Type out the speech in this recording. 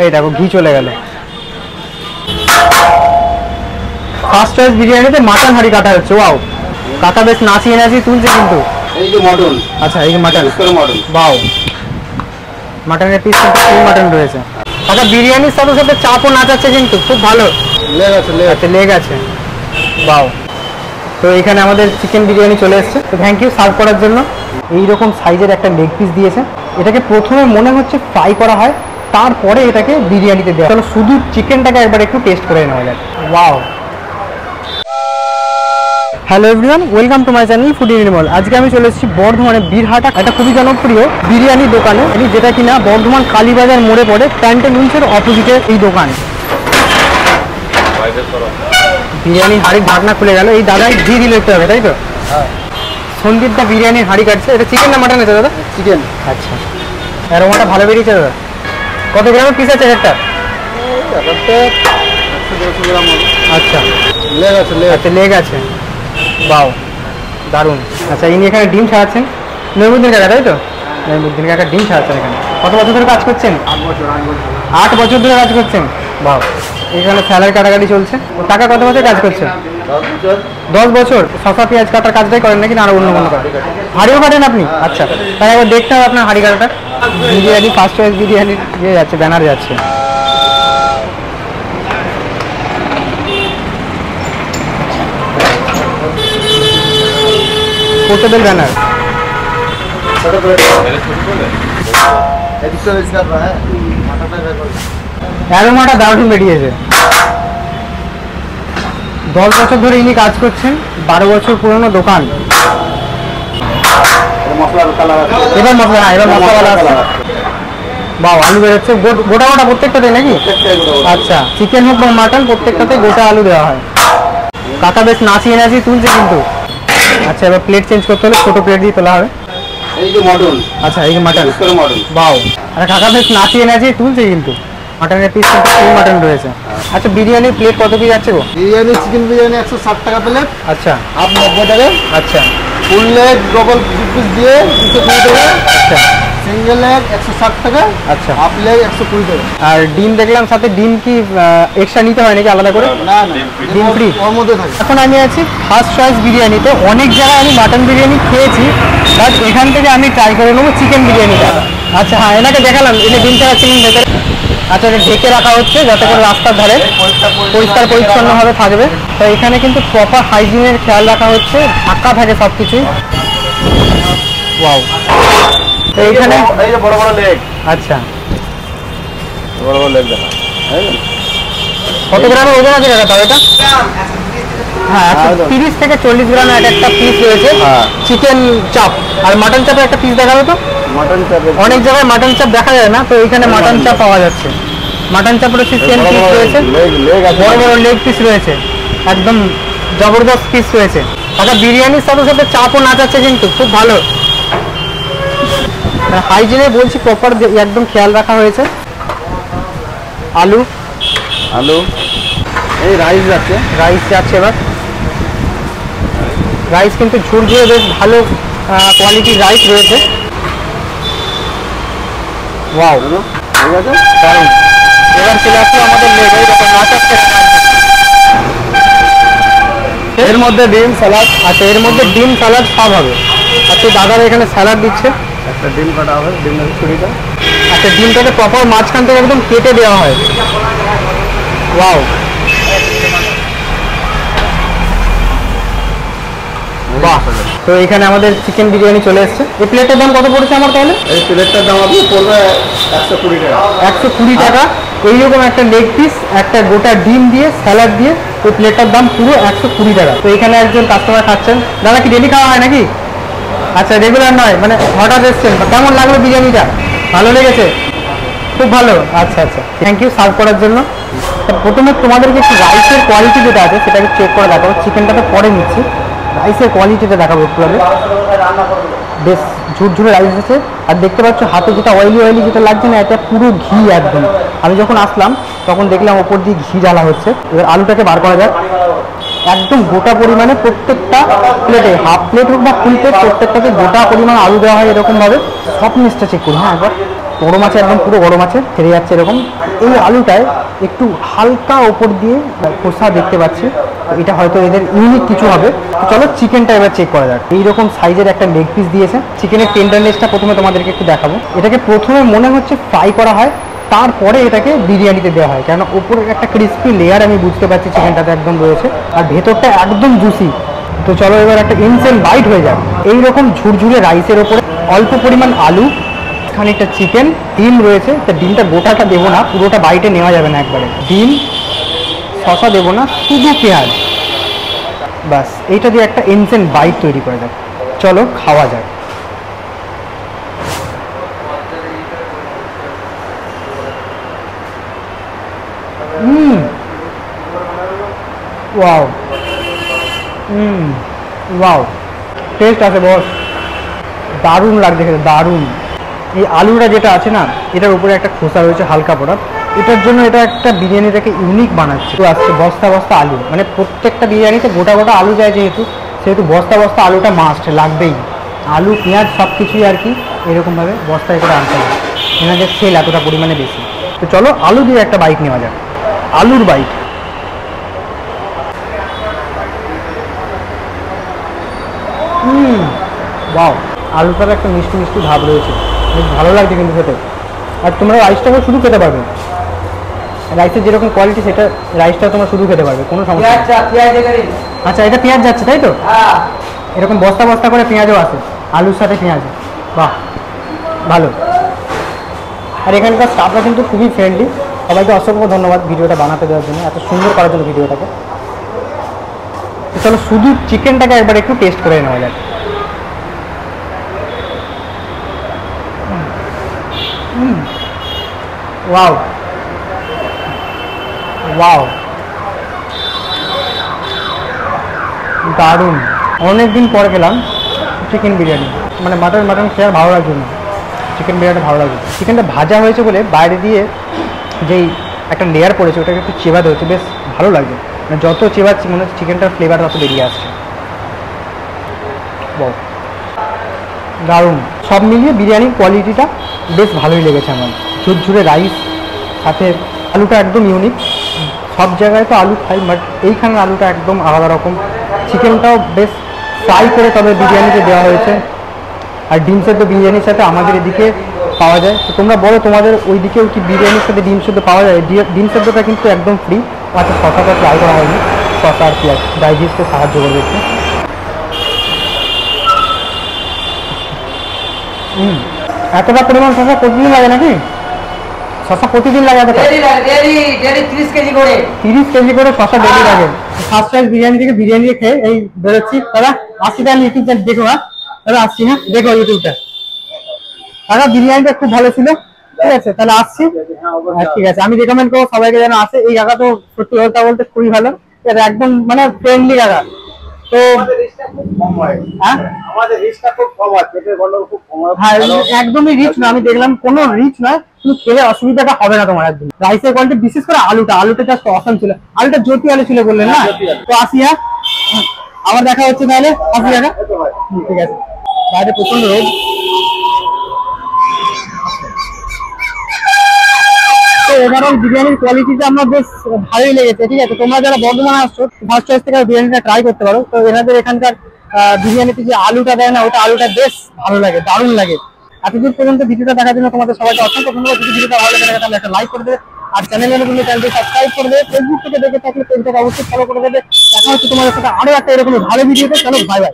এই দেখো ঘি চলে গেল। ফার্স্ট চয়েস বিরিয়ানিতে মাটন হাঁড়ি কাটা হচ্ছে। ওয়াও, কাটা বেশ নাচিয়ে নাচিয়ে তুলছে কিন্তু। এই যে মটন, আচ্ছা এই যে মাটন, মটন, বাও, মাটনের পিস কিন্তু ফুল মাটন রয়েছে। আচ্ছা বিরিয়ানির সাথে সাথে চাপও নাচাচ্ছে কিন্তু, খুব ভালো। লেগ আছে, লেগ আছে, বাও। তো এখানে আমাদের চিকেন বিরিয়ানি চলে এসেছে। তো থ্যাংক ইউ সার্ভ করার জন্য। এইরকম সাইজের একটা লেগ পিস দিয়েছে। এটাকে প্রথমে মনে হচ্ছে ফ্রাই করা হয়, তারপরে এটাকে বিরিয়ানিতে দেওয়া। তাহলে শুধু চিকেনটাকে একবার একটু টেস্ট করে নেওয়া যায়। Wow. Hello everyone, welcome to my channel foodie Nirmal. আজকে আমি চলে এসেছি বর্ধমানের বীরহাটা একটা খুবই জনপ্রিয় বিরিয়ানি দোকানে, যেটা কিনা বর্ধমান কালীবাজার মোড়ে পড়ে, প্যান্টালুন্সের অপোজিটে এই দোকান। বিরিয়ানি হাঁড়ির ঢাকনা খুলে গেল। এই দাদাই ঘি দিলে দেখতে হবে, তাই তো? সন্দীপ দা বিরিয়ানির হাঁড়ি কাটছে। এটা চিকেন না মাটন আছে দাদা? চিকেন। আচ্ছা, অ্যারোমাটা ভালো বেরিয়েছে দাদা। কত গ্রামের পিস আছে একটা? আচ্ছা লেগ আছে, আচ্ছা লেগ আছে, বাও, দারুণ। আচ্ছা ইনি এখানে ডিম ছাড়াচ্ছেন, নৈমুদ্দিন কাকা, তাই তো? নৈমুদ্দিন কাকা ডিম ছাড়াচ্ছেন এখানে। কত বছর ধরে কাজ করছেন? 8 বছর ধরে কাজ করছেন, বাও। এখানে স্যালারি কাটাকাটি চলছে। কাকা কত বছর কাজ করছেন? 10 বছর। শসা পেঁয়াজ কাটার কাজটাই করেন নাকি না আরো অন্য কোনো কাজ? হাঁড়িও কাটেন আপনি? আচ্ছা, তাই একবার দেখতে হবে আপনার হাঁড়ি কাটাটা। বিরিয়ানি ফার্স্ট চয়েস বিরিয়ানির ইয়ে যাচ্ছে, ব্যানার যাচ্ছে। Portable banner. অ্যারোমাটা দারুণ বেরিয়েছে। 10 বছর ধরে ইনি কাজ করছেন, 12 বছর পুরনো দোকান। এবার মশলা, হ্যাঁ এবার মশলাওয়ালা আছে। বাহ, আলু বেরোচ্ছে গোটা গোটা প্রত্যেকটাতে নাকি? আচ্ছা, চিকেন হোক বা মাটন প্রত্যেকটাতে গোটা আলু দেওয়া হয়। কাকা বেশ নাচিয়ে নাচিয়ে তুলছে কিন্তু। আচ্ছা এবার প্লেট চেঞ্জ করতে হলে ছোট প্লেট দিয়ে তোলা হবে। এই যে মটন। আচ্ছা এই যে মাটন, বাও। আর কাকা বেশ নাচিয়ে নাচিয়ে তুলছে কিন্তু। মাটনের পিস কিন্তু ফুল মাটন রয়েছে। আচ্ছা বিরিয়ানির প্লেট কত কি যাচ্ছে গো? বিরিয়ানি, চিকেন বিরিয়ানি 160 টাকা প্লেট। আচ্ছা, হাফ 90 টাকা। আচ্ছা, ফুল লেগ ডবল পিস দিয়ে 220 টাকা। আচ্ছা, সিঙ্গেল লেগ 160 টাকা। আচ্ছা, হাফ লেগ 120 টাকা। আর ডিম দেখলাম সাথে, ডিম কি এক্সট্রা নিতে হয় নাকি আলাদা করে? না না, ডিম ফ্রি ওর মধ্যে থাকে। এখন আমি আছি ফার্স্ট চয়েস বিরিয়ানিতে। অনেক জায়গায় আমি মাটন বিরিয়ানি খেয়েছি, বাট এখান থেকে আমি ট্রাই করে নেবো চিকেন বিরিয়ানিটা। আচ্ছা হ্যাঁ, এনাকে দেখালাম, এনে ডিম ছাড়া চিকেন ভেতরে। আচ্ছা এটা ঢেকে রাখা হচ্ছে যাতে করে রাস্তার ধারে পরিষ্কার পরিচ্ছন্নভাবে থাকবে। তো এখানে কিন্তু প্রপার হাইজিনের খেয়াল রাখা হচ্ছে, ঢাকা থাকে সব কিছুই। ওয়াও। তো এইখানে এই যে বড় বড় লেগ। আচ্ছা, বড় বড় লেগ দেখা। কত গ্রামের ওজন আছে কাকা তাও এটা? হ্যাঁ 30 থেকে 40 গ্রামের একটা পিস রয়েছে চিকেন চাপ। আর মাটন চাপের একটা পিস দেখাবে তো? মাটন চাপ অনেক জায়গায় মাটন চাপ দেখা যায় না, তো এইখানে মাটন চাপ পাওয়া যাচ্ছে। মাটন চাপের চিকেন পিস রয়েছে, বড় বড় লেগ পিস রয়েছে, একদম জবরদস্ত পিস রয়েছে। আচ্ছা বিরিয়ানির সাথে সাথে চাপও নাচাচ্ছে কিন্তু, খুব ভালো। হাইজিনে বলছি প্রপার একদম খেয়াল রাখা হয়েছে। আলু, আলু, এই রাইস যাচ্ছে, রাইস যাচ্ছে। এবার রাইস কিন্তু ঝুল দিয়ে বেশ ভালো কোয়ালিটির রাইস রয়েছে। ওয়াও, ঠিক আছে, দারুণ। এবার চলে আসলো আমাদের লেগ। এই দেখো নাচাচ্ছে। এর মধ্যে ডিম স্যালাড। আচ্ছা এর মধ্যে ডিম স্যালাড সব হবে। আচ্ছা দাদারা এখানে স্যালাড দিচ্ছে। একটা ডিম কাটা হবে, ডিমের ছুরিটা। আচ্ছা ডিমটাকে প্রপার মাঝখান থেকে একদম কেটে দেওয়া হয়। ওয়াও, বাহ। তো এখানে আমাদের চিকেন বিরিয়ানি চলে এসছে। এই প্লেটের দাম কত পড়েছে আমার তাহলে? এই প্লেটটার দাম আপনি পড়বে 120 টাকা। 120 টাকা। এইরকম একটা লেগ পিস, একটা গোটা ডিম দিয়ে স্যালাড দিয়ে ওই প্লেটটার দাম পুরো 120 টাকা। তো এখানে একজন কাস্টমার খাচ্ছেন। দাদা কি ডেলি খাওয়া হয় নাকি? আচ্ছা রেগুলার নয়, মানে হঠাৎ এসছেন। কেমন লাগলো বিরিয়ানিটা? ভালো লেগেছে? খুব ভালো। আচ্ছা আচ্ছা, থ্যাংক ইউ সার্ভ করার জন্য। প্রথমে তোমাদেরকে একটু রাইসের কোয়ালিটি যেটা আছে সেটাকে চেক করে দেখাবো। চিকেনটা তো পরে নিচ্ছি, রাইসের কোয়ালিটিটা দেখাবো একটু আগে। বেশ ঝুরঝুরে রাইস আছে। আর দেখতে পাচ্ছ হাতে যেটা অয়েলি অয়েলি যেটা লাগছে না, এটা পুরো ঘি একদম। আমি যখন আসলাম তখন দেখলাম ওপর দিয়ে ঘি জ্বালা হচ্ছে। এবার আলুটাকে বার করা যাক। একদম গোটা পরিমাণে প্রত্যেকটা প্লেটে, হাফ প্লেট হোক বা ফুল প্লেট, প্রত্যেকটাকে গোটা পরিমাণ আলু দেওয়া হয় এরকমভাবে। সফটনেসটা চেক করি। হ্যাঁ একবার গরম আছে, একদম পুরো গরম আছে, ছেড়ে যাচ্ছে এরকম। এই আলুটায় একটু হালকা ওপর দিয়ে খোসা দেখতে পাচ্ছি, এটা হয়তো এদের ইউনিক কিছু হবে। তো চলো চিকেনটা এবার চেক করা যাক। এইরকম সাইজের একটা লেগ পিস দিয়েছে। চিকেনের টেন্ডারনেসটা প্রথমে তোমাদেরকে একটু দেখাবো। এটাকে প্রথমে মনে হচ্ছে ফ্রাই করা হয়, তারপরে এটাকে বিরিয়ানিতে দেওয়া হয়, কেন উপরে একটা ক্রিস্পি লেয়ার আমি বুঝতে পারছি চিকেনটাতে একদম রয়েছে, আর ভেতরটা একদম জুসি। তো চলো এবার একটা ইনসেন্ট বাইট হয়ে যাক। এইরকম ঝুরঝুরে রাইসের ওপরে অল্প পরিমাণ আলু, খানিকটা চিকেন, ডিম রয়েছে। তা ডিমটা গোটাটা দেবো না, পুরোটা বাইটে নেওয়া যাবে না একবারে। ডিম, শসা দেবো না, শুধু পেঁয়াজ, বাস এইটা দিয়ে একটা ইনসেন্ট বাইট তৈরি করে যাক। চলো খাওয়া যাক। ওয়াও, ওয়াও, টেস্ট আছে বস, দারুণ লাগছে খেতে, দারুণ। এই আলুটা যেটা আছে না, এটার উপরে একটা খোসা রয়েছে হালকা পড়া, এটার জন্য এটা একটা বিরিয়ানিটাকে ইউনিক বানাচ্ছে। তো আসছে বস্তা বস্তা আলু, মানে প্রত্যেকটা বিরিয়ানিতে গোটা গোটা আলু যায় যেহেতু, সেহেতু বস্তা বস্তা আলুটা মাস্ট লাগবেই। আলু, পেঁয়াজ সব কিছুই আর কি এরকমভাবে বস্তায় করে আনতে হবে, এনাদের সেল এতটা পরিমাণে বেশি। তো চলো আলু দিয়ে একটা বাইট নেওয়া যাক, আলুর বাইট। ওয়াও, আলুটার একটা মিষ্টি মিষ্টি ভাব রয়েছে, বেশ ভালো লাগছে কিন্তু খেতে। আর তোমরা রাইসটাও শুধু খেতে পারবে, রাইসের যেরকম কোয়ালিটি সেটা রাইসটাও তোমরা শুধু খেতে পারবে, কোনো সমস্যা নেই। আচ্ছা, এটা পেঁয়াজ যাচ্ছে তাই তো? এরকম বস্তা বস্তা করে পেঁয়াজও আছে, আলুর সাথে পেঁয়াজ, বাহ ভালো। আর এখানকার স্টাফরা কিন্তু খুবই ফ্রেন্ডলি, সবাইকে অসংখ্য ধন্যবাদ ভিডিওটা বানাতে দেওয়ার জন্য, এত সুন্দর করার জন্য ভিডিওটাকে। চলো শুধু চিকেনটাকে একবার একটু টেস্ট করে নেওয়া যায়। ওয়াও, ওয়াও, দারুণ। অনেকদিন পর খেলাম চিকেন বিরিয়ানি, মানে মাটন খেয়ে ভালো লাগছে না, চিকেন বিরিয়ানি ভালো লাগছে। চিকেনটা ভাজা হয়েছে বলে বাইরে দিয়ে যেই একটা লেয়ার পড়েছে ওটাকে একটু চেবাতে হচ্ছে, বেশ ভালো লাগছে। মানে যত চেবাচ্ছি মনে হচ্ছে চিকেনটার ফ্লেভার তত বেরিয়ে আসছে। দারুণ, সব মিলিয়ে বিরিয়ানির কোয়ালিটিটা বেশ ভালোই লেগেছে আমার। ঝুরঝুরে রাইস, সাথে আলুটা একদম ইউনিক। সব জায়গায় তো আলু খাই, বাট এইখানের আলুটা একদম আলাদা রকম। চিকেনটাও বেশ ফ্রাই করে তবে বিরিয়ানিতে দেওয়া হয়েছে। আর ডিম সেদ্ধ বিরিয়ানির সাথে আমাদের এদিকে পাওয়া যায়। তো তোমরা বলো তোমাদের ওই দিকেও কি বিরিয়ানির সাথে ডিম সেদ্ধ পাওয়া যায়? ডিম সেদ্ধটা কিন্তু একদম ফ্রি। আচ্ছা, শসাটা ট্রাই করা হয়নি, শসা আর পেঁয়াজ ডাইজেস্টে সাহায্য করবে একটু। এতটা পরিমাণ শসা প্রতিদিন লাগে নাকি? শসা প্রতিদিন লাগে? 30 কেজি করে শসা ডেলি লাগে। ফার্স্ট টাইম বিরিয়ানি থেকে বিরিয়ানি খেয়ে এই বেরোচ্ছি। দাদা আসছি, তাহলে ইউটিউব চ্যানেল দেখো। হ্যাঁ দাদা আসছি, হ্যাঁ দেখো ইউটিউবটা। দাদা বিরিয়ানিটা খুব ভালো ছিল, ঠিক আছে তাহলে আসছি। ঠিক আছে, আমি রেকমেন্ড করবো সবাইকে যেন আসে। এই জায়গা তো সত্যি কথা বলতে খুবই ভালো, একদম মানে ফ্রেন্ডলি জায়গা। তো হ্যাঁ একদমই রিচ না, আমি দেখলাম কোনো রিচ নয়, কিন্তু খেলে অসুবিধাটা হবে না তোমার একদম। রাইসের কোয়ালিটি, বিশেষ করে আলুটা জাস্ট অসাম ছিল। আলুটা জ্যোতি আলু ছিল বললেন না? তো আসি, হ্যাঁ আবার দেখা হচ্ছে তাহলে। আসি দেখা, ঠিক আছে। বাইরে প্রচন্ড রোদ। তো ওভারঅল বিরিয়ানির কোয়ালিটিটা আমার বেশ ভালোই লেগেছে, ঠিক আছে। তোমরা যারা বর্ধমান আসছো, ফার্স্ট চয়েস থেকে বিরিয়ানিটা ট্রাই করতে পারো। তো এনাদের এখানকার বিরিয়ানিতে যে আলুটা দেয় না, ওটা আলুটা বেশ ভালো লাগে, দারুণ লাগে। এতদূর পর্যন্ত ভিডিওটা দেখার জন্য তোমাদের সবাইকে অসংখ্য ধন্যবাদ। যদি ভিডিওটা ভালো লাগে তাহলে একটা লাইক করে দেবে, আর চ্যানেলের জন্য চ্যানেলটি সাবস্ক্রাইব করে দেবে। ফেসবুক থেকে দেখে থাকলে পেজটাকে অবশ্যই ফলো করে দেবে। দেখা হচ্ছে তোমাদের সাথে আরো একটা এরকম ভালো ভিডিওতে। চলো বাই বাই।